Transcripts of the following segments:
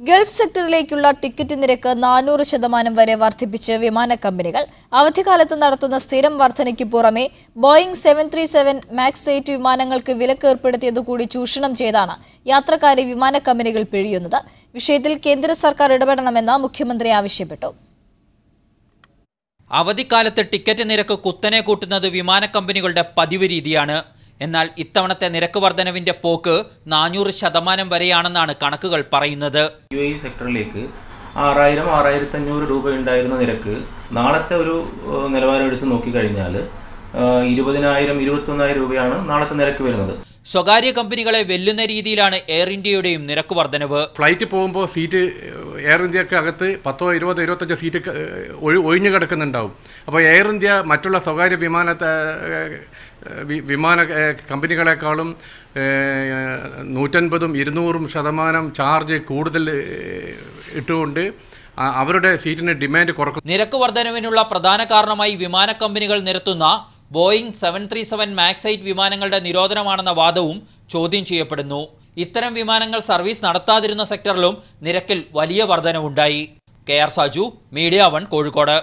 Gulf സെക്ടറിലേക്കുള്ള ticket നിരക്ക് 400% വരെ വർദ്ധിപ്പിച്ച് വിമാന കമ്പനികൾ. അവധിക്കാലത്ത് നടത്തുന്ന സ്ഥിരം വർധനയ്ക്ക് പുറമെ ബോയിംഗ് 737 മാക്സ് 8 വിമാനങ്ങൾക്ക് വിലക്ക് ഏർപ്പെടുത്തിയതുകൂടി ചൂഷണം ചെയ്താണ് യാത്രക്കാരെ വിമാന കമ്പനികൾ പിഴിയുന്നത്. വിഷയത്തിൽ കേന്ദ്ര സർക്കാർ ഇടപെടണമെന്ന് മുഖ്യമന്ത്രി ആവശ്യപ്പെട്ടു. അവധിക്കാലത്ത് ടിക്കറ്റ് നിരക്ക് കുത്തനെ കൂട്ടുന്നത് വിമാന കമ്പനികളുടെ പതിവ് രീതിയാണ്. എന്നാൽ ഇത്തവണത്തെ നിരക്ക് വർധനവിന്റെ പോക്ക് 400% വരെയാണെന്നാണ് കണക്കുകൾ പറയുന്നത്. UAE സെക്ടറിലേക്ക് 6000-6500 രൂപ ഉണ്ടായിരുന്ന നിരക്ക് നാളത്തെ ഒരു നിലവാരം എടുത്ത് നോക്കിക്കഴിഞ്ഞാൽ 20,000-21,000 രൂപയാണ് നാളത്തെ നിരക്ക് വരുന്നത്. സ്വകാര്യ കമ്പനികളെ വെല്ലുന്ന രീതിയിലാണ് എയർ ഇന്ത്യയുടെയും നിരക്ക് വർധനവ്. ഫ്ലൈറ്റ് പോകുമ്പോൾ സീറ്റ് എയർ ഇന്ത്യക്ക് അകത്ത് 10, 20, 25 സീറ്റ് ഒഴിഞ്ഞു കിടക്കുന്നുണ്ടാവും. അപ്പോൾ എയർ ഇന്ത്യ മറ്റുള്ള സ്വകാര്യ വിമാന കമ്പനികളെക്കാളും 150-200% ചാർജ് കൂടുതൽ ഇട്ടുകൊണ്ട് അവരുടെ സീറ്റിന് ഡിമാൻഡ് കുറക്കും. നിരക്ക് വർധനവിനുള്ള പ്രധാന കാരണമായി വിമാന കമ്പനികൾ നിരത്തുന്ന ബോയിംഗ് 737 മാക്സ് 8 വിമാനങ്ങളുടെ നിരോധനമാണെന്ന വാദവും ചോദ്യം ചെയ്യപ്പെടുന്നു. ഇത്തരം വിമാനങ്ങൾ സർവീസ് നടത്താതിരുന്ന സെക്ടറിലും നിരക്കിൽ വലിയ വർധനവുണ്ടായി. KR Saju, media 1, Kozhikode.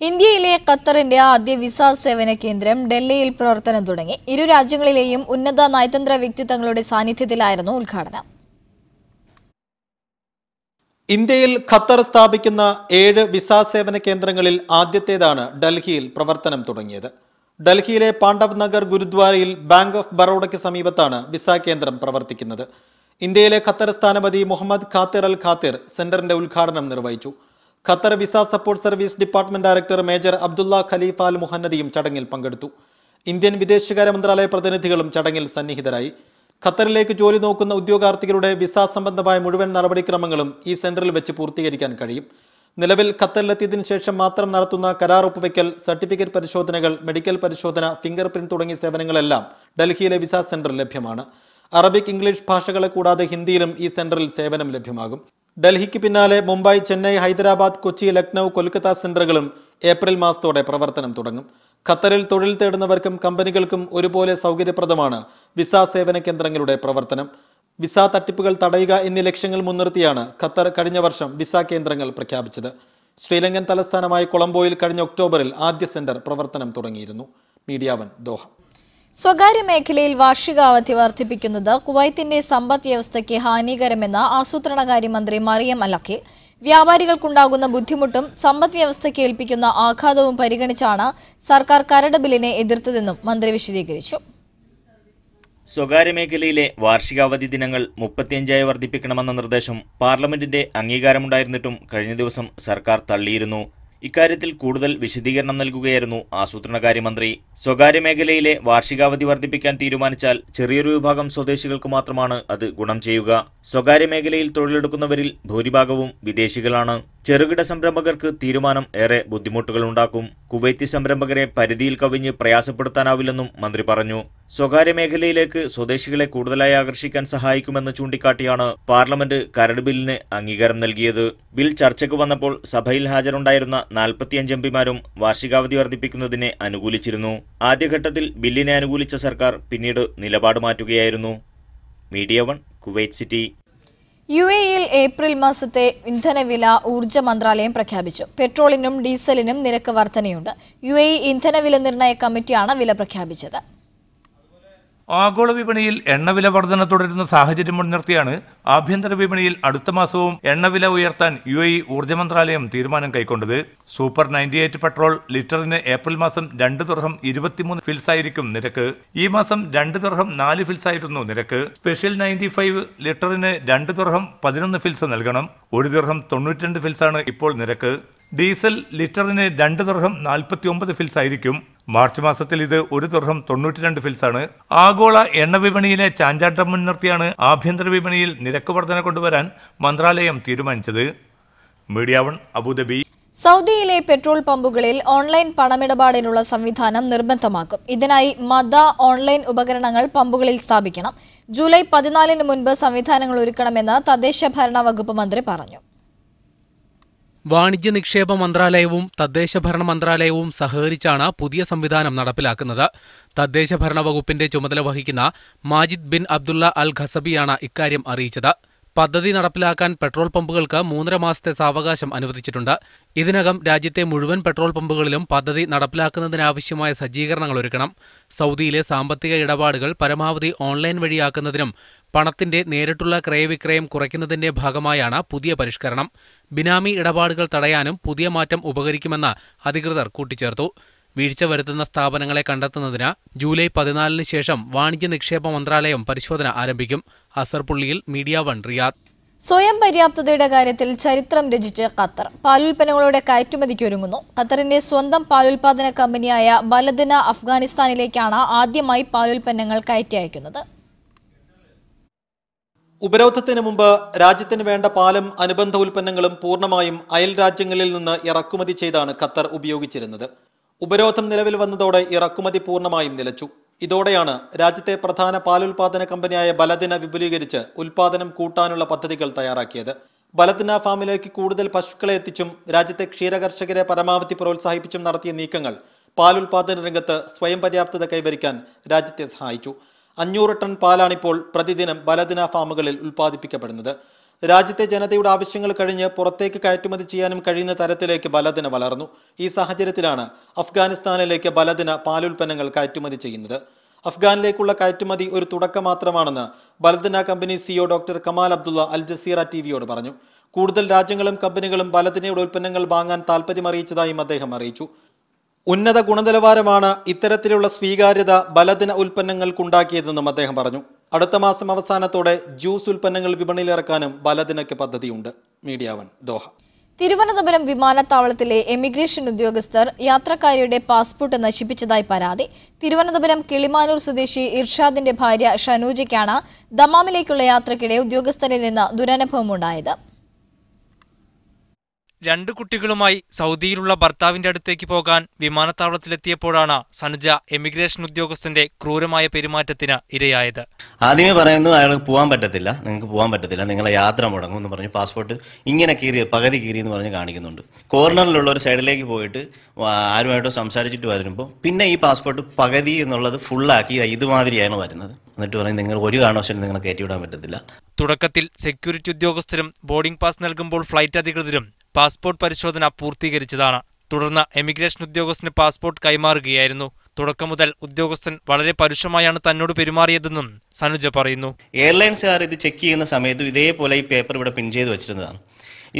ഇന്ത്യയിലെ ഖത്തറിന്റെ ആദ്യ വിസ സേവന കേന്ദ്രം ഡൽഹിയിൽ പ്രവർത്തനം തുടങ്ങി. ഇരു രാജ്യങ്ങളിലെയും ഉന്നത നയതന്ത്ര വ്യക്തിത്വങ്ങളുടെ സാന്നിധ്യത്തിലായിരുന്നു ഉദ്ഘാടനം. ഇന്ത്യയിൽ ഖത്തർ സ്ഥാപിക്കുന്ന 7 വിസ സേവന കേന്ദ്രങ്ങളിൽ ആദ്യത്തേതാണ് ഡൽഹിയിൽ പ്രവർത്തനം തുടങ്ങിയത്. ഡൽഹിയിലെ പാണ്ഡവ് നഗർ ഗുരുദ്വാരയിൽ ബാങ്ക് ഓഫ് ബറോഡയ്ക്ക് സമീപത്താണ് വിസ കേന്ദ്രം പ്രവർത്തിക്കുന്നത്. ഇന്ത്യയിലെ ഖത്തർ സ്ഥാനപതി മുഹമ്മദ് ഖാത്തിർ അൽ ഖാത്തിർ സെന്ററിന്റെ ഉദ്ഘാടനം നിർവഹിച്ചു. Qatar visa support service department director major Abdullah Khalifa Al മുഹന്നദിയും ചടങ്ങിൽ പങ്കെടുത്തു. ഇന്ത്യൻ വിദേശകാര്യ മന്ത്രാലയ പ്രതിനിധികളും ചടങ്ങിൽ സന്നിഹിതരായി. ഖത്തറിലേക്ക് ജോലി നോക്കുന്ന ഉദ്യോഗാർത്ഥികളുടെ വിസ സംബന്ധമായ മുഴുവൻ നടപടിക്രമങ്ങളും ഈ സെന്ററിൽ വെച്ച് പൂർത്തീകരിക്കാൻ കഴിയും. നിലവിൽ ഖത്തറിലെത്തിയതിനു ശേഷം മാത്രം നടത്തുന്ന കരാർ ഒപ്പുവയ്ക്കൽ, സർട്ടിഫിക്കറ്റ് പരിശോധനകൾ, മെഡിക്കൽ പരിശോധന, ഫിംഗർ പ്രിന്റ് തുടങ്ങിയ സേവനങ്ങളെല്ലാം ഡൽഹിയിലെ വിസ സെന്ററിൽ ലഭ്യമാണ്. അറബിക്, ഇംഗ്ലീഷ് ഭാഷകളെ കൂടാതെ ഹിന്ദിയിലും ഈ സെന്ററിൽ സേവനം ലഭ്യമാകും. ഡൽഹിക്ക് പിന്നാലെ മുംബൈ, ചെന്നൈ, ഹൈദരാബാദ്, കൊച്ചി, ലക്നൌ, കൊൽക്കത്ത സെന്ററുകളും ഏപ്രിൽ മാസത്തോടെ പ്രവർത്തനം തുടങ്ങും. ഖത്തറിൽ തൊഴിൽ തേടുന്നവർക്കും കമ്പനികൾക്കും ഒരുപോലെ സൗകര്യപ്രദമാണ് വിസ സേവന കേന്ദ്രങ്ങളുടെ പ്രവർത്തനം. വിസ തട്ടിപ്പുകൾ തടയുക എന്നീ ലക്ഷ്യങ്ങൾ മുൻനിർത്തിയാണ് ഖത്തർ കഴിഞ്ഞ വർഷം വിസ കേന്ദ്രങ്ങൾ പ്രഖ്യാപിച്ചത്. ശ്രീലങ്കൻ തലസ്ഥാനമായ കൊളംബോയിൽ കഴിഞ്ഞ ഒക്ടോബറിൽ ആദ്യ സെന്റർ പ്രവർത്തനം തുടങ്ങിയിരുന്നു. Media 1, Doha. സ്വകാര്യ മേഖലയിൽ വാർഷിക അവധി വർദ്ധിപ്പിക്കുന്നത് കുവൈത്തിന്റെ സമ്പദ് വ്യവസ്ഥയ്ക്ക് ഹാനികരമെന്ന് ആസൂത്രണകാര്യമന്ത്രി മറിയം അൽ അഖീൽ. വ്യാപാരികൾക്കുണ്ടാകുന്ന ബുദ്ധിമുട്ടും സമ്പദ് വ്യവസ്ഥയ്ക്ക് ഏൽപ്പിക്കുന്ന ആഘാതവും പരിഗണിച്ചാണ് സർക്കാർ കരട് ബില്ലിനെ എതിർത്തതെന്നും മന്ത്രി വിശദീകരിച്ചു. സ്വകാര്യ മേഖലയിലെ വാർഷികാവധി ദിനങ്ങൾ 35 വർദ്ധിപ്പിക്കണമെന്ന നിർദ്ദേശം പാർലമെന്റിന്റെ അംഗീകാരമുണ്ടായിരുന്നിട്ടും കഴിഞ്ഞ ദിവസം സർക്കാർ തള്ളിയിരുന്നു. ഇക്കാര്യത്തിൽ കൂടുതൽ വിശദീകരണം നൽകുകയായിരുന്നു ആസൂത്രണകാര്യമന്ത്രി. സ്വകാര്യ മേഖലയിലെ വാർഷികാവധി വർദ്ധിപ്പിക്കാൻ തീരുമാനിച്ചാൽ ചെറിയൊരു വിഭാഗം സ്വദേശികൾക്ക് മാത്രമാണ് അത് ഗുണം ചെയ്യുക. സ്വകാര്യ മേഖലയിൽ തൊഴിലെടുക്കുന്നവരിൽ ഭൂരിഭാഗവും വിദേശികളാണ്. ചെറുകിട സംരംഭകർക്ക് തീരുമാനം ഏറെ ബുദ്ധിമുട്ടുകൾ ഉണ്ടാക്കും. കുവൈത്തി സംരംഭകരെ പരിധിയിൽ കവിഞ്ഞ് പ്രയാസപ്പെടുത്താനാവില്ലെന്നും മന്ത്രി പറഞ്ഞു. സ്വകാര്യ മേഖലയിലേക്ക് സ്വദേശികളെ കൂടുതലായി ആകർഷിക്കാൻ സഹായിക്കുമെന്ന് ചൂണ്ടിക്കാട്ടിയാണ് പാർലമെന്റ് കരട് ബില്ലിന് അംഗീകാരം നൽകിയത്. ബിൽ ചർച്ചയ്ക്ക് വന്നപ്പോൾ സഭയിൽ ഹാജരുണ്ടായിരുന്ന 45 എംപിമാരും വാർഷികാവധി വർദ്ധിപ്പിക്കുന്നതിനെ അനുകൂലിച്ചിരുന്നു. ആദ്യഘട്ടത്തിൽ ബില്ലിനെ അനുകൂലിച്ച സർക്കാർ പിന്നീട് നിലപാട് മാറ്റുകയായിരുന്നു. Media 1, Kuwait city. UAEയിൽ ഏപ്രിൽ മാസത്തെ ഇന്ധനവില ഊർജ്ജ മന്ത്രാലയം പ്രഖ്യാപിച്ചു. പെട്രോളിനും ഡീസലിനും നിരക്ക് വർധനയുണ്ട്. UAE ഇന്ധനവില നിർണയ കമ്മിറ്റിയാണ് വില പ്രഖ്യാപിച്ചത്. ആഗോള വിപണിയിൽ എണ്ണവില വർധന തുടരുന്ന സാഹചര്യം മുൻനിർത്തിയാണ് ആഭ്യന്തര വിപണിയിൽ അടുത്ത മാസവും എണ്ണവില ഉയർത്താൻ UAE ഊർജ്ജ മന്ത്രാലയം തീരുമാനം കൈക്കൊണ്ടത്. സൂപ്പർ 98 പെട്രോൾ ലിറ്ററിന് ഏപ്രിൽ മാസം 2 ദിർഹം 23 ഫിൽസ് ആയിരിക്കും നിരക്ക്. ഈ മാസം 2 ദിർഹം 4 ഫിൽസ് ആയിരുന്നു നിരക്ക്. സ്പെഷ്യൽ 95 ലിറ്ററിന് 2 ദിർഹം 11 ഫിൽസ് നൽകണം. 1 ദിർഹം 92 ഫിൽസാണ് ഇപ്പോൾ നിരക്ക്. ഡീസൽ ലിറ്ററിന് 2 ദിർഹം 49 ഫിൽസ് ആയിരിക്കും. മാർച്ച് മാസത്തിൽ ഇത് 1 ദിർഹം 92 ഫിൽസാണ്. ആഗോള എണ്ണ വിപണിയിലെ ചാഞ്ചാട്ടം മുൻനിർത്തിയാണ് ആഭ്യന്തര വിപണിയിൽ നിരക്ക് വർധന കൊണ്ടുവരാൻ മന്ത്രാലയം തീരുമാനിച്ചത്. Media 1, Abu Dhabi. സൗദിയിലെ പെട്രോൾ പമ്പുകളിൽ ഓൺലൈൻ പണമിടപാടിനുള്ള സംവിധാനം നിർബന്ധമാക്കും. ഇതിനായി ഓൺലൈൻ ഉപകരണങ്ങൾ പമ്പുകളിൽ സ്ഥാപിക്കണം. ജൂലൈ 14 മുൻപ് സംവിധാനങ്ങൾ ഒരുക്കണമെന്ന് തദ്ദേശ ഭരണ വകുപ്പ് മന്ത്രി പറഞ്ഞു. വാണിജ്യ നിക്ഷേപ മന്ത്രാലയവും തദ്ദേശ ഭരണ മന്ത്രാലയവും സഹകരിച്ചാണ് പുതിയ സംവിധാനം നടപ്പിലാക്കുന്നത്. തദ്ദേശ ഭരണ വകുപ്പിന്റെ ചുമതല വഹിക്കുന്ന മാജിദ് ബിൻ അബ്ദുള്ള അൽ ഖസബിയാണ് ഇക്കാര്യം അറിയിച്ചത്. പദ്ധതി നടപ്പിലാക്കാൻ പെട്രോൾ പമ്പുകൾക്ക് 3.5 മാസത്തെ സാവകാശം അനുവദിച്ചിട്ടുണ്ട്. ഇതിനകം രാജ്യത്തെ മുഴുവൻ പെട്രോൾ പമ്പുകളിലും പദ്ധതി നടപ്പിലാക്കുന്നതിനാവശ്യമായ സജ്ജീകരണങ്ങൾ ഒരുക്കണം. സൗദിയിലെ സാമ്പത്തിക ഇടപാടുകൾ പരമാവധി ഓൺലൈൻ വഴിയാക്കുന്നതിനും പണത്തിന്റെ നേരിട്ടുള്ള ക്രയവിക്രയം കുറയ്ക്കുന്നതിന്റെ ഭാഗമായാണ് പുതിയ പരിഷ്കരണം. ബിനാമി ഇടപാടുകൾ തടയാനും പുതിയ മാറ്റം ഉപകരിക്കുമെന്ന് അധികൃതർ കൂട്ടിച്ചേർത്തു. വീഴ്ച വരുത്തുന്ന സ്ഥാപനങ്ങളെ കണ്ടെത്തുന്നതിന് ജൂലൈ 14 ശേഷം വാണിജ്യ നിക്ഷേപ മന്ത്രാലയം പരിശോധന ആരംഭിക്കും. അസർപുള്ളിയിൽ മീഡിയ 1 റിയാദ്. സ്വയം പര്യാപ്തതയുടെ കാര്യത്തിൽ ചരിത്രം രചിച്ച് ഖത്തർ പാലുൽപ്പന്നങ്ങളുടെ കയറ്റുമതിക്കൊരുങ്ങുന്നു. ഖത്തറിന്റെ സ്വന്തം പാലുൽപാദന കമ്പനിയായ ബലദിന അഫ്ഗാനിസ്ഥാനിലേക്കാണ് ആദ്യമായി പാലുൽപ്പന്നങ്ങൾ കയറ്റി അയക്കുന്നത്. ഉപരോധത്തിന് മുമ്പ് രാജ്യത്തിന് വേണ്ട പാലും അനുബന്ധ ഉൽപ്പന്നങ്ങളും പൂർണ്ണമായും അയൽ രാജ്യങ്ങളിൽ നിന്ന് ഇറക്കുമതി ചെയ്താണ് ഖത്തർ ഉപയോഗിച്ചിരുന്നത്. ഉപരോധം നിലവിൽ വന്നതോടെ ഇറക്കുമതി പൂർണ്ണമായും നിലച്ചു. ഇതോടെയാണ് രാജ്യത്തെ പ്രധാന പാലുൽപാദന കമ്പനിയായ ബലദിന വിപുലീകരിച്ച് ഉൽപാദനം കൂട്ടാനുള്ള പദ്ധതികൾ തയ്യാറാക്കിയത്. ബലദിന ഫാമിലേക്ക് കൂടുതൽ പശുക്കളെ എത്തിച്ചും രാജ്യത്തെ ക്ഷീരകർഷകരെ പരമാവധി പ്രോത്സാഹിപ്പിച്ചും നടത്തിയ നീക്കങ്ങൾ പാലുൽപാദന രംഗത്ത് സ്വയം പര്യാപ്തത കൈവരിക്കാൻ രാജ്യത്തെ സഹായിച്ചു. 500 ടൺ പാലാണിപ്പോൾ പ്രതിദിനം ബലദിന ഫാമുകളിൽ ഉൽപ്പാദിപ്പിക്കപ്പെടുന്നത്. രാജ്യത്തെ ജനതയുടെ ആവശ്യങ്ങൾ കഴിഞ്ഞ് പുറത്തേക്ക് കയറ്റുമതി ചെയ്യാനും കഴിയുന്ന തരത്തിലേക്ക് ബലദിന വളർന്നു. ഈ സാഹചര്യത്തിലാണ് അഫ്ഗാനിസ്ഥാനിലേക്ക് ബലദിന പാലുൽപ്പന്നങ്ങൾ കയറ്റുമതി ചെയ്യുന്നത്. അഫ്ഗാനിലേക്കുള്ള കയറ്റുമതി ഒരു തുടക്കം മാത്രമാണെന്ന് ബലദിന company CEO doctor Kamal Abdullah Al Jazeera ടിവിയോട് പറഞ്ഞു. കൂടുതൽ രാജ്യങ്ങളും കമ്പനികളും ബലദിനയുടെ ഉൽപ്പന്നങ്ങൾ വാങ്ങാൻ താൽപര്യമറിയിച്ചതായും അദ്ദേഹം അറിയിച്ചു. ഉന്നത ഗുണനിലവാരമാണ് ഇത്തരത്തിലുള്ള സ്വീകാര്യത ബലദിന ഉൽപ്പന്നങ്ങൾക്കുണ്ടാക്കിയതെന്നും അദ്ദേഹം പറഞ്ഞു. അടുത്ത മാസം അവസാനത്തോടെ ജ്യൂസ് ഉൽപ്പന്നങ്ങൾ വിപണിയിലിറക്കാനും ബലദിനയ്ക്ക് പദ്ധതിയുണ്ട്. Media 1 Doha. തിരുവനന്തപുരം വിമാനത്താവളത്തിലെ എമിഗ്രേഷൻ ഉദ്യോഗസ്ഥർ യാത്രക്കാരിയുടെ പാസ്പോർട്ട് നശിപ്പിച്ചതായി പരാതി. തിരുവനന്തപുരം കിളിമാനൂർ സ്വദേശി ഇർഷാദിന്റെ ഭാര്യ ഷനൂജയ്ക്കാണ് ദമാമിലേക്കുള്ള യാത്രക്കിടെ ഉദ്യോഗസ്ഥരിൽ നിന്ന് ദുരനുഭവമുണ്ടായത്. 2 കുട്ടികളുമായി സൗദിയിലുള്ള ഭർത്താവിന്റെ അടുത്തേക്ക് പോകാൻ വിമാനത്താവളത്തിലെത്തിയപ്പോഴാണ് സനുജ എമിഗ്രേഷൻ ഉദ്യോഗസ്ഥന്റെ ക്രൂരമായ പെരുമാറ്റത്തിന് ഇരയായത്. ആദ്യമേ പറയുന്നു അയാൾക്ക് പോകാൻ പറ്റത്തില്ല, നിങ്ങൾക്ക് പോകാൻ പറ്റത്തില്ല, നിങ്ങളെ യാത്ര മുടങ്ങും എന്ന് പറഞ്ഞ് പാസ്പോർട്ട് ഇങ്ങനെ പകുതി കീറി എന്ന് പറഞ്ഞ് കാണിക്കുന്നുണ്ട്. കോർണറിലുള്ള ഒരു സൈഡിലേക്ക് പോയിട്ട് ആരുമായിട്ടോ സംസാരിച്ചിട്ട് വരുമ്പോൾ പിന്നെ ഈ പാസ്പോർട്ട് പകുതി എന്നുള്ളത് ഫുള്ളാക്കി ഇതുമാതിരിയാണ് വരുന്നത്. എന്നിട്ട് പറയും നിങ്ങൾ ഒരു കാരണവശാലും നിങ്ങളെ കയറ്റിവിടാൻ പറ്റത്തില്ല. തുടക്കത്തിൽ സെക്യൂരിറ്റി ഉദ്യോഗസ്ഥരും ബോർഡിംഗ് പാസ് നൽകുമ്പോൾ ഫ്ലൈറ്റ് അധികൃതരും പാസ്പോർട്ട് പരിശോധന പൂർത്തീകരിച്ചതാണ്. തുടർന്ന് എമിഗ്രേഷൻ ഉദ്യോഗസ്ഥന് പാസ്പോർട്ട് കൈമാറുകയായിരുന്നു. തുടക്കം മുതൽ ഉദ്യോഗസ്ഥൻ വളരെ പരുഷമായാണ് തന്നോട് പെരുമാറിയതെന്നും സനുജ പറയുന്നു. എയർലൈൻസുകാർ ഇത് ചെക്ക് ചെയ്യുന്ന സമയത്തും ഇതേപോലെ ഈ പേപ്പർ ഇവിടെ പിൻ ചെയ്ത് വെച്ചിരുന്നതാണ്.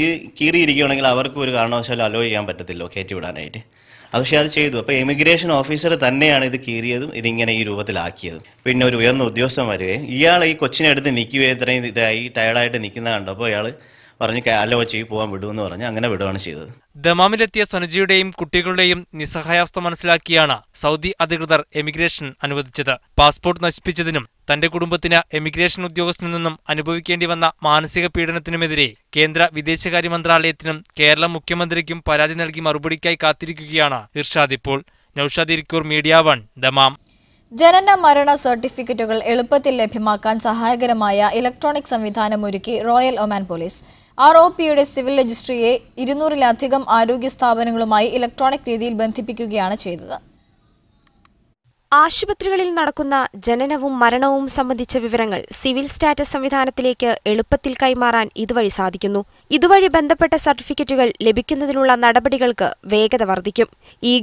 ഈ കീറിയിരിക്കുകയാണെങ്കിൽ അവർക്ക് ഒരു കാരണവശാലും അലോ ചെയ്യാൻ പറ്റത്തില്ലോ കയറ്റി വിടാനായിട്ട്. പക്ഷേ അത് ചെയ്തു. അപ്പോൾ എമിഗ്രേഷൻ ഓഫീസർ തന്നെയാണ് ഇത് കീറിയതും ഇതിങ്ങനെ ഈ രൂപത്തിലാക്കിയതും. പിന്നെ ഒരു ഉയർന്ന ഉദ്യോഗസ്ഥൻ വരികയും ഇയാൾ ഈ കൊച്ചിനെ എടുത്ത് നിൽക്കുകയും ഇത്രയും ഇതായി ടയർഡായിട്ട് നിൽക്കുന്ന കണ്ടപ്പോൾ ഇയാൾ പറഞ്ഞ് അലോ ചെയ്ത് പോകാൻ വിടുമെന്ന് പറഞ്ഞ് അങ്ങനെ വിടുകയാണ് ചെയ്തത്. ദമാമിലെത്തിയ സനുജയുടെയും കുട്ടികളുടെയും നിസ്സഹായാവസ്ഥ മനസ്സിലാക്കിയാണ് സൗദി അധികൃതർ എമിഗ്രേഷൻ അനുവദിച്ചത്. പാസ്പോർട്ട് നശിപ്പിച്ചതിനും തന്റെ കുടുംബത്തിന് എമിഗ്രേഷൻ ഉദ്യോഗസ്ഥനിൽ നിന്നും അനുഭവിക്കേണ്ടി വന്ന മാനസിക പീഡനത്തിനുമെതിരെ കേന്ദ്ര വിദേശകാര്യ മന്ത്രാലയത്തിനും കേരള മുഖ്യമന്ത്രിക്കും പരാതി നൽകി മറുപടിക്കായി കാത്തിരിക്കുകയാണ് ഇർഷാദ് ഇപ്പോൾ. Naushad Irikkur, media 1 Dammam. ജനന മരണ സർട്ടിഫിക്കറ്റുകൾ എളുപ്പത്തിൽ ലഭ്യമാക്കാൻ സഹായകരമായ ഇലക്ട്രോണിക് സംവിധാനം ഒരുക്കി റോയൽ ഒമാൻ പോലീസ്. ROPയുടെ സിവിൽ രജിസ്ട്രിയെ 200-ലധികം ആരോഗ്യ സ്ഥാപനങ്ങളുമായി ഇലക്ട്രോണിക് രീതിയിൽ ബന്ധിപ്പിക്കുകയാണ് ചെയ്തത്. ആശുപത്രികളിൽ നടക്കുന്ന ജനനവും മരണവും സംബന്ധിച്ച വിവരങ്ങൾ സിവിൽ സ്റ്റാറ്റസ് സംവിധാനത്തിലേക്ക് എളുപ്പത്തിൽ കൈമാറാൻ ഇതുവഴി സാധിക്കുന്നു. ഇതുവഴി ബന്ധപ്പെട്ട സർട്ടിഫിക്കറ്റുകൾ ലഭിക്കുന്നതിനുള്ള നടപടികൾക്ക് വേഗത വർദ്ധിക്കും.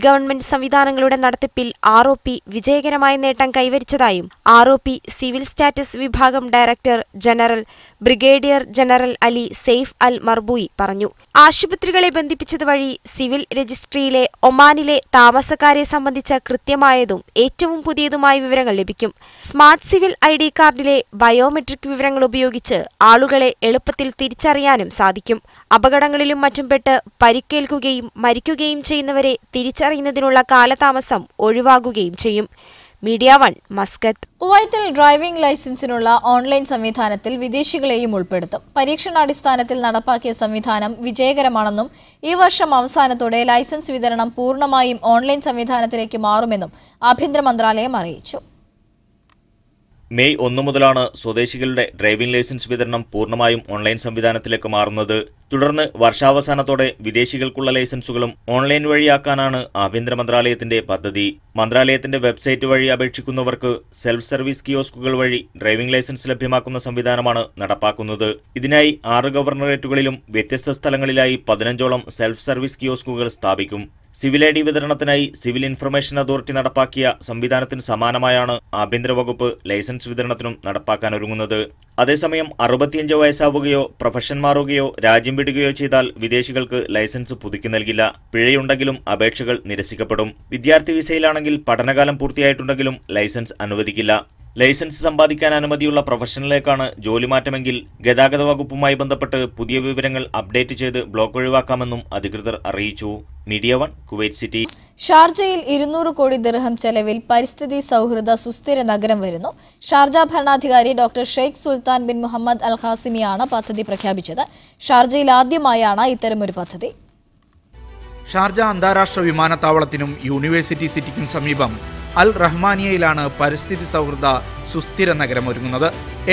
ഗവൺമെന്റ് സംവിധാനങ്ങളുടെ നടത്തിപ്പിൽ ROP വിജയകരമായ നേട്ടം കൈവരിച്ചതായും ROP സിവിൽ സ്റ്റാറ്റസ് വിഭാഗം director general brigadier general Ali Saif Al Marbooi പറഞ്ഞു. ആശുപത്രികളെ ബന്ധിപ്പിച്ചതുവഴി സിവിൽ രജിസ്ട്രിയിലെ ഒമാനിലെ താമസക്കാരെ സംബന്ധിച്ച കൃത്യമായതും ഏറ്റവും പുതിയതുമായ വിവരങ്ങൾ ലഭിക്കും. സ്മാർട്ട് സിവിൽ ID കാർഡിലെ ബയോമെട്രിക് വിവരങ്ങൾ ഉപയോഗിച്ച് ആളുകളെ എളുപ്പത്തിൽ തിരിച്ചറിയാനും സാധിക്കും. അപകടങ്ങളിലും മറ്റും പെട്ട് പരിക്കേൽക്കുകയും മരിക്കുകയും ചെയ്യുന്നവരെ തിരിച്ചറിയുന്നതിനുള്ള കാലതാമസം ഒഴിവാകുകയും ചെയ്യും. Media 1 Muscat. കുവൈത്തിൽ ഡ്രൈവിംഗ് ലൈസൻസിനുള്ള ഓൺലൈൻ സംവിധാനത്തിൽ വിദേശികളെയും ഉൾപ്പെടുത്തും. പരീക്ഷണാടിസ്ഥാനത്തിൽ നടപ്പാക്കിയ സംവിധാനം വിജയകരമാണെന്നും ഈ വർഷം അവസാനത്തോടെ ലൈസൻസ് വിതരണം പൂർണ്ണമായും ഓൺലൈൻ സംവിധാനത്തിലേക്ക് മാറുമെന്നും ആഭ്യന്തര മന്ത്രാലയം അറിയിച്ചു. മെയ് 1 മുതലാണ് സ്വദേശികളുടെ ഡ്രൈവിംഗ് ലൈസൻസ് വിതരണം പൂർണ്ണമായും ഓൺലൈൻ സംവിധാനത്തിലേക്ക് മാറുന്നത്. തുടർന്ന് വർഷാവസാനത്തോടെ വിദേശികൾക്കുള്ള ലൈസൻസുകളും ഓൺലൈൻ വഴിയാക്കാനാണ് ആഭ്യന്തര മന്ത്രാലയത്തിന്റെ പദ്ധതി. മന്ത്രാലയത്തിന്റെ വെബ്സൈറ്റ് വഴി അപേക്ഷിക്കുന്നവർക്ക് സെൽഫ് സർവീസ് കിയോസ്കുകൾ വഴി ഡ്രൈവിംഗ് ലൈസൻസ് ലഭ്യമാക്കുന്ന സംവിധാനമാണ് നടപ്പാക്കുന്നത്. ഇതിനായി 6 ഗവർണറേറ്റുകളിലും വ്യത്യസ്ത സ്ഥലങ്ങളിലായി 15ഓളം സെൽഫ് സർവീസ് കിയോസ്കുകൾ സ്ഥാപിക്കും. സിവിൽ ഐ ഡി വിതരണത്തിനായി സിവിൽ ഇൻഫർമേഷൻ അതോറിറ്റി നടപ്പാക്കിയ സംവിധാനത്തിന് സമാനമായാണ് ആഭ്യന്തര വകുപ്പ് ലൈസൻസ് വിതരണത്തിനും നടപ്പാക്കാനൊരുങ്ങുന്നത്. അതേസമയം 65 വയസ്സാവുകയോ പ്രൊഫഷൻ മാറുകയോ രാജ്യം വിടുകയോ ചെയ്താൽ വിദേശികൾക്ക് ലൈസൻസ് പുതുക്കി നൽകില്ല. പിഴയുണ്ടെങ്കിലും അപേക്ഷകൾ നിരസിക്കപ്പെടും. വിദ്യാർത്ഥി വിസയിലാണെങ്കിൽ പഠനകാലം പൂർത്തിയായിട്ടുണ്ടെങ്കിലും ലൈസൻസ് അനുവദിക്കില്ല. ലൈസൻസ് സമ്പാദിക്കാൻ അനുമതിയുള്ള പ്രൊഫഷനിലേക്കാണ് ജോലി മാറ്റമെങ്കിൽ ഗതാഗത വകുപ്പുമായി ബന്ധപ്പെട്ട് പുതിയ വിവരങ്ങൾ അപ്ഡേറ്റ് ചെയ്ത് ബ്ലോക്ക് ഒഴിവാക്കാമെന്നും അധികൃതർ അറിയിച്ചു. Media 1 Kuwait city. ഷാർജയിൽ 200 കോടി ദിർഹം ചെലവിൽ പരിസ്ഥിതി സൗഹൃദ സുസ്ഥിര നഗരം വരുന്നു. ഷാർജ ഭരണാധികാരി doctor Sheikh Sultan bin Muhammad Al ഖാസിമിയാണ് പദ്ധതി പ്രഖ്യാപിച്ചത്. ഷാർജയിൽ ആദ്യമായാണ് ഇത്തരമൊരു പദ്ധതി. ഷാർജ അന്താരാഷ്ട്ര വിമാനത്താവളത്തിനും യൂണിവേഴ്സിറ്റി സിറ്റിക്കും സമീപം അൽ റഹ്മാനിയയിലാണ് പരിസ്ഥിതി സൗഹൃദ സുസ്ഥിര നഗരം ഒരുങ്ങുന്നത്.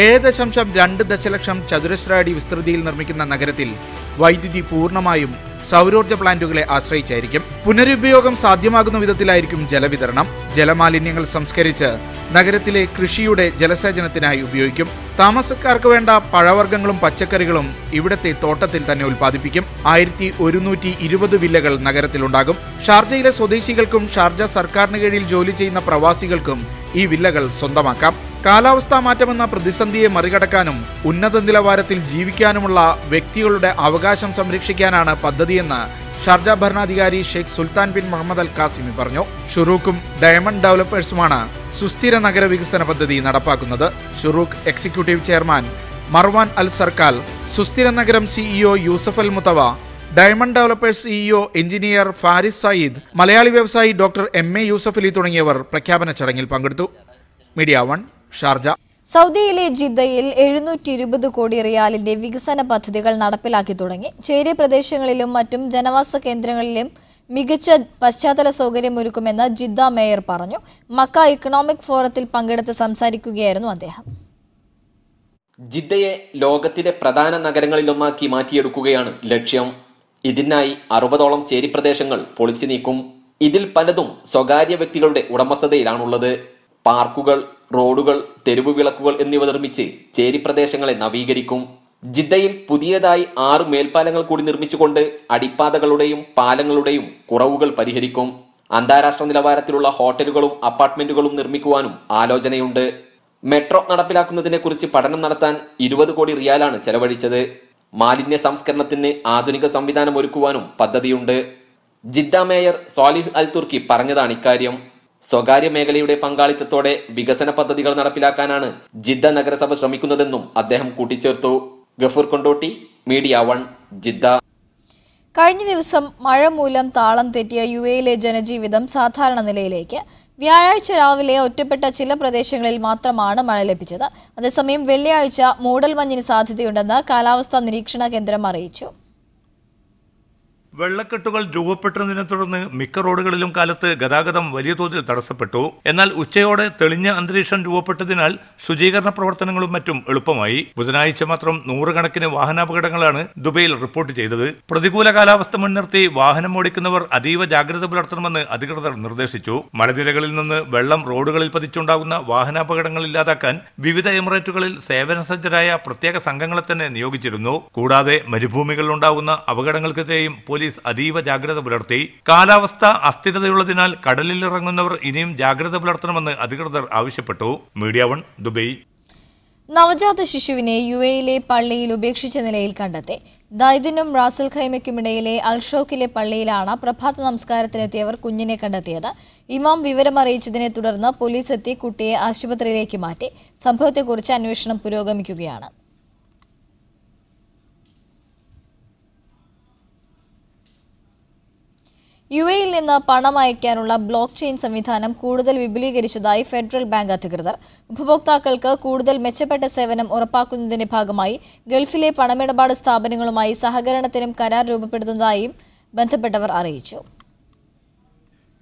7.2 ദശലക്ഷം ചതുരശ്ര അടി വിസ്തൃതിയിൽ നിർമ്മിക്കുന്ന നഗരത്തിൽ വൈദ്യുതി പൂർണ്ണമായും സൗരോർജ്ജ പ്ലാന്റുകളെ ആശ്രയിച്ചായിരിക്കും. പുനരുപയോഗം സാധ്യമാകുന്ന വിധത്തിലായിരിക്കും ജലവിതരണം. ജലമാലിന്യങ്ങൾ സംസ്കരിച്ച് നഗരത്തിലെ കൃഷിയുടെ ജലസേചനത്തിനായി ഉപയോഗിക്കും. താമസക്കാർക്ക് വേണ്ട പഴവർഗ്ഗങ്ങളും പച്ചക്കറികളും ഇവിടത്തെ തോട്ടത്തിൽ തന്നെ ഉൽപ്പാദിപ്പിക്കും. 1120 വില്ലകൾ നഗരത്തിലുണ്ടാകും. ഷാർജയിലെ സ്വദേശികൾക്കും ഷാർജ സർക്കാരിന് കീഴിൽ ജോലി ചെയ്യുന്ന പ്രവാസികൾക്കും ഈ വില്ലകൾ സ്വന്തമാക്കാം. കാലാവസ്ഥാ മാറ്റമെന്ന പ്രതിസന്ധിയെ മറികടക്കാനും ഉന്നത നിലവാരത്തിൽ ജീവിക്കാനുമുള്ള വ്യക്തികളുടെ അവകാശം സംരക്ഷിക്കാനാണ് പദ്ധതിയെന്ന് ഷാർജ ഭരണാധികാരി Sheikh Sultan bin Muhammad Al Qasimi പറഞ്ഞു. ഷുറൂക്കും ഡയമണ്ട് ഡെവലപ്പേഴ്സുമാണ് സുസ്ഥിര നഗര വികസന പദ്ധതി നടപ്പാക്കുന്നത്. Shurooq executive chairman Marwan Al Sarkal, സുസ്ഥിര നഗരം CEO Yousif Al Mutawa, diamond developers CEO engineer Faris Saeed, Malayali വ്യവസായി ഡോക്ടർ MA യൂസഫ് അലി തുടങ്ങിയവർ പ്രഖ്യാപന ചടങ്ങിൽ പങ്കെടുത്തു. Media 1 Sharjah. സൗദിയിലെ ജിദ്ദയിൽ 720 കോടി റിയാലിന്റെ വികസന പദ്ധതികൾ നടപ്പിലാക്കി തുടങ്ങി. ചേരിയ പ്രദേശങ്ങളിലും മറ്റും ജനവാസ കേന്ദ്രങ്ങളിലും മികച്ച പശ്ചാത്തല സൗകര്യമൊരുക്കുമെന്ന് ജിദ്ദ മേയർ പറഞ്ഞു. മക്ക ഇക്കണോമിക് ഫോറത്തിൽ പങ്കെടുത്ത് സംസാരിക്കുകയായിരുന്നു അദ്ദേഹം. ജിദ്ദയെ ലോകത്തിലെ പ്രധാന നഗരങ്ങളിലൊന്നാക്കി മാറ്റിയെടുക്കുകയാണ് ലക്ഷ്യം. ഇതിനായി 60ഓളം ചേരി പ്രദേശങ്ങൾ പൊളിച്ചു നീക്കും. ഇതിൽ പലതും സ്വകാര്യ വ്യക്തികളുടെ ഉടമസ്ഥതയിലാണുള്ളത്. പാർക്കുകൾ, റോഡുകൾ, തെരുവു വിളക്കുകൾ എന്നിവ നിർമ്മിച്ച് ചേരി പ്രദേശങ്ങളെ നവീകരിക്കും. ജിദ്ദയിൽ പുതിയതായി 6 മേൽപ്പാലങ്ങൾ കൂടി നിർമ്മിച്ചുകൊണ്ട് അടിപ്പാതകളുടെയും പാലങ്ങളുടെയും കുറവുകൾ പരിഹരിക്കും. അന്താരാഷ്ട്ര നിലവാരത്തിലുള്ള ഹോട്ടലുകളും അപ്പാർട്ട്മെന്റുകളും നിർമ്മിക്കുവാനും ആലോചനയുണ്ട്. മെട്രോ നടപ്പിലാക്കുന്നതിനെ കുറിച്ച് പഠനം നടത്താൻ 20 കോടി റിയാലാണ് ചെലവഴിച്ചത്. മാലിന്യ സംസ്കരണത്തിന് ആധുനിക സംവിധാനം ഒരുക്കുവാനും പദ്ധതിയുണ്ട്. ജിദ്ദ മേയർ സ്വാലിഹ് അൽ തുർക്കി പറഞ്ഞതാണ് ഇക്കാര്യം. സ്വകാര്യ മേഖലയുടെ പങ്കാളിത്തത്തോടെ വികസന പദ്ധതികൾ നടപ്പിലാക്കാനാണ് ജിദ്ദ നഗരസഭ ശ്രമിക്കുന്നതെന്നും അദ്ദേഹം കൂട്ടിച്ചേർത്തു. Gafoor Kondotty, media 1 Jeddah. കഴിഞ്ഞ ദിവസം മഴ മൂലം താളം തെറ്റിയ UAEയിലെ ജനജീവിതം സാധാരണ നിലയിലേക്ക്. വ്യാഴാഴ്ച രാവിലെ ഒറ്റപ്പെട്ട ചില പ്രദേശങ്ങളിൽ മാത്രമാണ് മഴ ലഭിച്ചത്. അതേസമയം വെള്ളിയാഴ്ച മൂടൽമഞ്ഞിന് സാധ്യതയുണ്ടെന്ന് കാലാവസ്ഥാ നിരീക്ഷണ കേന്ദ്രം അറിയിച്ചു. വെള്ളക്കെട്ടുകൾ രൂപപ്പെട്ടതിനെ തുടർന്ന് മിക്ക റോഡുകളിലും കാലത്ത് ഗതാഗതം വലിയ തോതിൽ തടസ്സപ്പെട്ടു. എന്നാൽ ഉച്ചയോടെ തെളിഞ്ഞ അന്തരീക്ഷം രൂപപ്പെട്ടതിനാൽ ശുചീകരണ പ്രവർത്തനങ്ങളും മറ്റും എളുപ്പമായി. ബുധനാഴ്ച മാത്രം 100 കണക്കിന് വാഹനാപകടങ്ങളാണ് ദുബൈയിൽ റിപ്പോർട്ട് ചെയ്തത്. പ്രതികൂല കാലാവസ്ഥ മുൻനിർത്തി വാഹനം ഓടിക്കുന്നവർ അതീവ ജാഗ്രത പുലർത്തണമെന്ന് അധികൃതർ നിർദ്ദേശിച്ചു. മലനിരകളിൽ നിന്ന് വെള്ളം റോഡുകളിൽ പതിച്ചുണ്ടാകുന്ന വാഹനാപകടങ്ങൾ ഇല്ലാതാക്കാൻ വിവിധ എമിറേറ്റുകളിൽ സേവനസജ്ജരായ പ്രത്യേക സംഘങ്ങളെ തന്നെ നിയോഗിച്ചിരുന്നു. കൂടാതെ മരുഭൂമികളിലുണ്ടാകുന്ന അപകടങ്ങൾക്കെതിരെയും പോലീസ് അതീവ ജാഗ്രത പുലർത്തി. കാലാവസ്ഥ അസ്ഥിരതയുള്ളതിനാൽ കടലിൽ ഇറങ്ങുന്നവർ ഇനിയും ജാഗ്രത പുലർത്തണമെന്ന് അധികൃതർ ആവശ്യപ്പെട്ടു. Media 1 Dubai. നവജാത ശിശുവിനെ UAEയിലെ പള്ളിയിൽ ഉപേക്ഷിച്ച നിലയിൽ കണ്ടെത്തി. ദൈദിനും റാസൽ ഖൈമയ്ക്കുമിടയിലെ അൽഷോക്കിലെ പള്ളിയിലാണ് പ്രഭാത നമസ്കാരത്തിനെത്തിയവർ കുഞ്ഞിനെ കണ്ടെത്തിയത്. ഇമാം വിവരമറിയിച്ചതിനെ തുടർന്ന് പോലീസ് എത്തി കുട്ടിയെ ആശുപത്രിയിലേക്ക് മാറ്റി. സംഭവത്തെക്കുറിച്ച് അന്വേഷണം പുരോഗമിക്കുകയാണ്. UAEയിൽ നിന്ന് പണം അയക്കാനുള്ള ബ്ലോക്ക് ചെയിൻ സംവിധാനം കൂടുതൽ വിപുലീകരിച്ചതായി ഫെഡറൽ ബാങ്ക് അധികൃതർ. ഉപഭോക്താക്കൾക്ക് കൂടുതൽ മെച്ചപ്പെട്ട സേവനം ഉറപ്പാക്കുന്നതിന്റെ ഭാഗമായി ഗൾഫിലെ പണമിടപാട് സ്ഥാപനങ്ങളുമായി സഹകരണത്തിനും കരാർ രൂപപ്പെടുത്തുന്നതായും ബന്ധപ്പെട്ടവർ അറിയിച്ചു.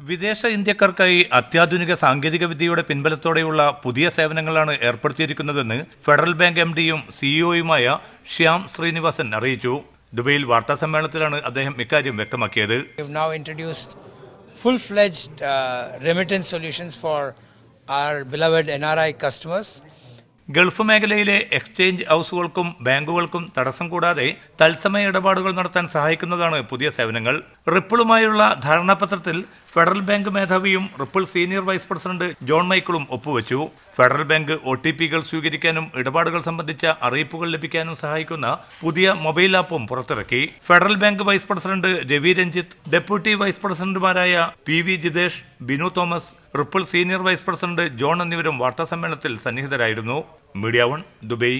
വിദേശ ഇന്ത്യക്കാർക്കായി അത്യാധുനിക സാങ്കേതിക വിദ്യയുടെ പിൻബലത്തോടെയുള്ള പുതിയ സേവനങ്ങളാണ് ഏർപ്പെടുത്തിയിരിക്കുന്നതെന്ന് ഫെഡറൽ ബാങ്ക് MD-യും CEO-യുമായ ശ്യാം ശ്രീനിവാസൻ അറിയിച്ചു. ദുബൈയിൽ വാർത്താസമ്മേളനത്തിലാണ് അദ്ദേഹം ഇക്കാര്യം വ്യക്തമാക്കിയത്. Full-fledged remittance solutions for our beloved NRI customers. Gulf മേഖലയിലെ എക്സ്ചേഞ്ച് ഹൗസുകൾക്കും ബാങ്കുകൾക്കും തടസ്സം കൂടാതെ തത്സമയ ഇടപാടുകൾ നടത്താൻ സഹായിക്കുന്നതാണ് പുതിയ സേവനങ്ങൾ. റിപ്പിളുമായുള്ള ധാരണാപത്രത്തിൽ ഫെഡറൽ ബാങ്ക് മേധാവിയും Ripple senior vice president John മൈക്കിളും ഒപ്പുവെച്ചു. ഫെഡറൽ ബാങ്ക് OTP-കൾ സ്വീകരിക്കാനും ഇടപാടുകൾ സംബന്ധിച്ച അറിയിപ്പുകൾ ലഭിക്കാനും സഹായിക്കുന്ന പുതിയ മൊബൈൽ ആപ്പും പുറത്തിറക്കി. Federal Bank vice president Ravi Ranjith, deputy vice പ്രസിഡന്റുമാരായ PV Jithesh, Binu Thomas, Ripple senior vice president John എന്നിവരും വാർത്താസമ്മേളനത്തിൽ സന്നിഹിതരായിരുന്നു. Media 1 Dubai.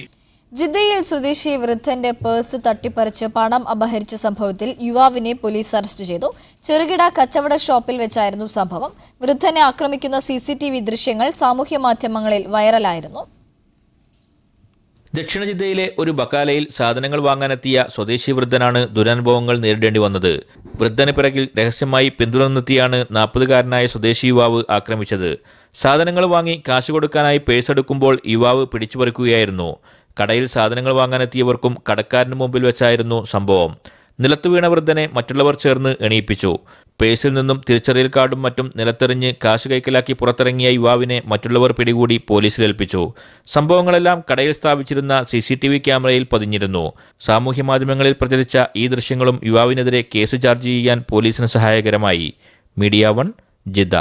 ജിദ്ദയിൽ സ്വദേശി വൃദ്ധന്റെ പേഴ്സ് തട്ടിപ്പറിച്ച് പണം അപഹരിച്ച സംഭവത്തിൽ യുവാവിനെ പോലീസ് അറസ്റ്റ് ചെയ്തു. ചെറുകിട കച്ചവട ഷോപ്പിൽ വെച്ചായിരുന്നു സംഭവം. വൃദ്ധനെ ആക്രമിക്കുന്ന CCTV ദൃശ്യങ്ങൾ സാമൂഹ്യ മാധ്യമങ്ങളിൽ വൈറലായിരുന്നു. ദക്ഷിണ ജിദ്ദയിലെ ഒരു ബക്കാലയിൽ സാധനങ്ങൾ വാങ്ങാനെത്തിയ സ്വദേശി വൃദ്ധനാണ് ദുരനുഭവങ്ങൾ നേരിടേണ്ടി വന്നത്. വൃദ്ധന് പിറകിൽ രഹസ്യമായി പിന്തുടർന്നെത്തിയാണ് 40-കാരനായ സ്വദേശി യുവാവ് ആക്രമിച്ചത്. സാധനങ്ങൾ വാങ്ങി കാശ് കൊടുക്കാനായി പേഴ്സ് എടുക്കുമ്പോൾ യുവാവ് പിടിച്ചുപറിക്കുകയായിരുന്നു. കടയിൽ സാധനങ്ങൾ വാങ്ങാനെത്തിയവർക്കും കടക്കാരന് മുമ്പിൽ വെച്ചായിരുന്നു സംഭവം. നിലത്തു വീണ വൃദ്ധനെ മറ്റുള്ളവർ ചേർന്ന് എണീപ്പിച്ചു. പേഴ്സിൽ നിന്നും തിരിച്ചറിയൽ കാർഡും മറ്റും നിലത്തെറിഞ്ഞ് കാശ് കൈക്കലാക്കി പുറത്തിറങ്ങിയ യുവാവിനെ മറ്റുള്ളവർ പിടികൂടി പോലീസിലേൽപ്പിച്ചു. സംഭവങ്ങളെല്ലാം കടയിൽ സ്ഥാപിച്ചിരുന്ന CCTV ക്യാമറയിൽ പതിഞ്ഞിരുന്നു. സാമൂഹ്യ മാധ്യമങ്ങളിൽ പ്രചരിച്ച ഈ ദൃശ്യങ്ങളും യുവാവിനെതിരെ കേസ് ചാർജ് ചെയ്യാൻ പോലീസിന് സഹായകരമായി. Media 1 Jeddah.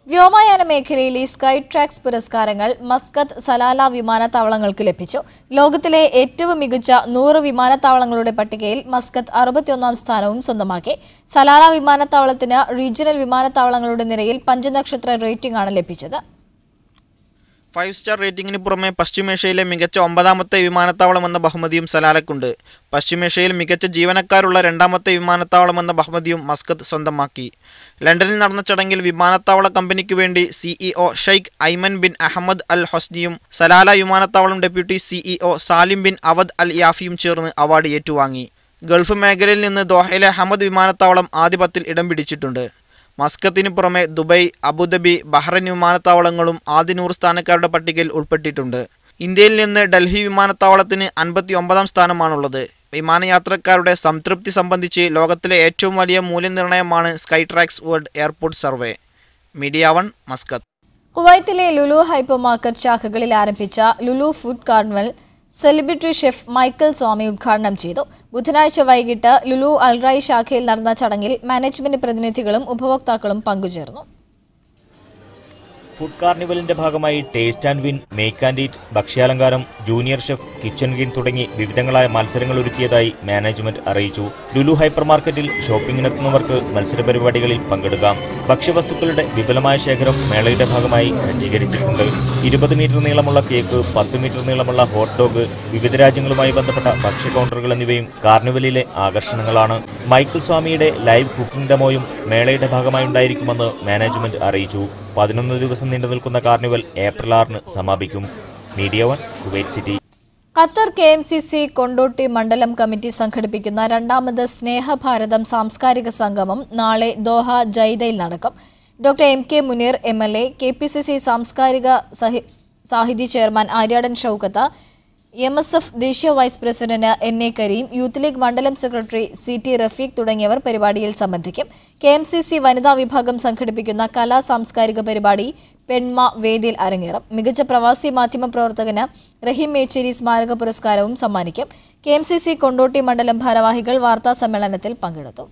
വ്യോമയാന മേഖലയിലെ സ്കൈ ട്രാക്സ് പുരസ്കാരങ്ങൾ മസ്കത്ത്, സലാല വിമാനത്താവളങ്ങൾക്ക് ലഭിച്ചു. ലോകത്തിലെ ഏറ്റവും മികച്ച 100 വിമാനത്താവളങ്ങളുടെ പട്ടികയിൽ മസ്കത്ത് 61-ാം സ്ഥാനവും സ്വന്തമാക്കി. സലാല വിമാനത്താവളത്തിന് റീജിയണൽ വിമാനത്താവളങ്ങളുടെ നിരയിൽ 5 നക്ഷത്ര റേറ്റിംഗ് ആണ് ലഭിച്ചത്. 5 സ്റ്റാർ റേറ്റിംഗിന് പുറമെ പശ്ചിമേഷ്യയിലെ മികച്ച 9ാമത്തെ വിമാനത്താവളമെന്ന ബഹുമതിയും സലാലക്കുണ്ട്. പശ്ചിമേഷ്യയിൽ മികച്ച ജീവനക്കാരുള്ള 2ാമത്തെ വിമാനത്താവളമെന്ന ബഹുമതിയും മസ്കത്ത് സ്വന്തമാക്കി. ലണ്ടനിൽ നടന്ന ചടങ്ങിൽ വിമാനത്താവള കമ്പനിക്ക് വേണ്ടി CEO Sheikh Aiman bin Ahmed Al ഹൊസ്നിയും സലാല വിമാനത്താവളം deputy CEO Salim bin Awad Al യാഫിയും ചേർന്ന് അവാർഡ് ഏറ്റുവാങ്ങി. ഗൾഫ് മേഖലയിൽ നിന്ന് ദോഹയിലെ ഹമദ് വിമാനത്താവളം ആദ്യ 10-ൽ ഇടം പിടിച്ചിട്ടുണ്ട്. മസ്കത്തിന് പുറമെ ദുബൈ, അബുദാബി, ബഹ്റൈൻ വിമാനത്താവളങ്ങളും ആദ്യ 100 സ്ഥാനക്കാരുടെ പട്ടികയിൽ ഉൾപ്പെട്ടിട്ടുണ്ട്. ഇന്ത്യയിൽ നിന്ന് ഡൽഹി വിമാനത്താവളത്തിന് 59-ാം സ്ഥാനമാണുള്ളത്. വിമാനയാത്രക്കാരുടെ സംതൃപ്തി സംബന്ധിച്ച് ലോകത്തിലെ ഏറ്റവും വലിയ മൂല്യനിർണ്ണയമാണ് Skytrax world airport survey. Media 1 Muscat. കുവൈത്തിലെ ലുലു ഹൈപ്പർ മാർക്കറ്റ് ശാഖകളിൽ ആരംഭിച്ച Lulu food carnival celebrity chef Michael Swamy ഉദ്ഘാടനം ചെയ്തു. ബുധനാഴ്ച വൈകിട്ട് ലുലു അൽറായി ശാഖയിൽ നടന്ന ചടങ്ങിൽ മാനേജ്മെന്റ് പ്രതിനിധികളും ഉപഭോക്താക്കളും പങ്കുചേർന്നു. ഫുഡ് കാർണിവലിന്റെ ഭാഗമായി taste and win, make and eat, ഭക്ഷ്യാലങ്കാരം, ജൂനിയർ ഷെഫ്, കിച്ചൺ ഗെയിം തുടങ്ങി വിവിധങ്ങളായ മത്സരങ്ങൾ ഒരുക്കിയതായി മാനേജ്മെന്റ് അറിയിച്ചു. ലുലു ഹൈപ്പർ മാർക്കറ്റിൽ ഷോപ്പിംഗിനെത്തുന്നവർക്ക് മത്സര പരിപാടികളിൽ പങ്കെടുക്കാം. ഭക്ഷ്യവസ്തുക്കളുടെ വിപുലമായ ശേഖരം മേളയുടെ ഭാഗമായി സജ്ജീകരിച്ചിട്ടുണ്ട്. 20 മീറ്റർ നീളമുള്ള കേക്ക്, 10 മീറ്റർ നീളമുള്ള ഹോട്ട് ഡോഗ്, വിവിധ രാജ്യങ്ങളുമായി ബന്ധപ്പെട്ട ഭക്ഷ്യ കൗണ്ടറുകൾ എന്നിവയും കാർണിവലിലെ ആകർഷണങ്ങളാണ്. മൈക്കിൾ സ്വാമിയുടെ ലൈവ് കുക്കിംഗ് ഡെമോയും മേളയുടെ ഭാഗമായി ഉണ്ടായിരിക്കുമെന്ന് മാനേജ്മെന്റ് അറിയിച്ചു. 11 ദിവസം നീണ്ടു നിൽക്കുന്ന കാർണിവൽ ഏപ്രിൽ 6-ന് സമാപിക്കും. Media 1 Kuwait city. Qatar KMCC Kondotty മണ്ഡലം കമ്മിറ്റി സംഘടിപ്പിക്കുന്ന 2ാമത് സ്നേഹഭാരതം സാംസ്കാരിക സംഗമം നാളെ ദോഹ ജൈദയിൽ നടക്കും. Doctor MK Muneer MLA, KPCC Samskarika Sahithi chairman Aryadan Shoukath, MSF ദേശീയ vice president NA Kareem, Youth League മണ്ഡലം സെക്രട്ടറി CT റഫീഖ് തുടങ്ങിയവർ പരിപാടിയിൽ സംബന്ധിക്കും. KMCC വനിതാ വിഭാഗം സംഘടിപ്പിക്കുന്ന കലാ സാംസ്കാരിക പരിപാടി പെൺമ വേദിയിൽ അരങ്ങേറും. മികച്ച പ്രവാസി മാധ്യമ പ്രവർത്തകന് റഹീം മേച്ചേരി സ്മാരക പുരസ്കാരവും സമ്മാനിക്കും. KMCC കൊണ്ടോട്ടി മണ്ഡലം ഭാരവാഹികൾ വാർത്താ സമ്മേളനത്തിൽ പങ്കെടുത്തു.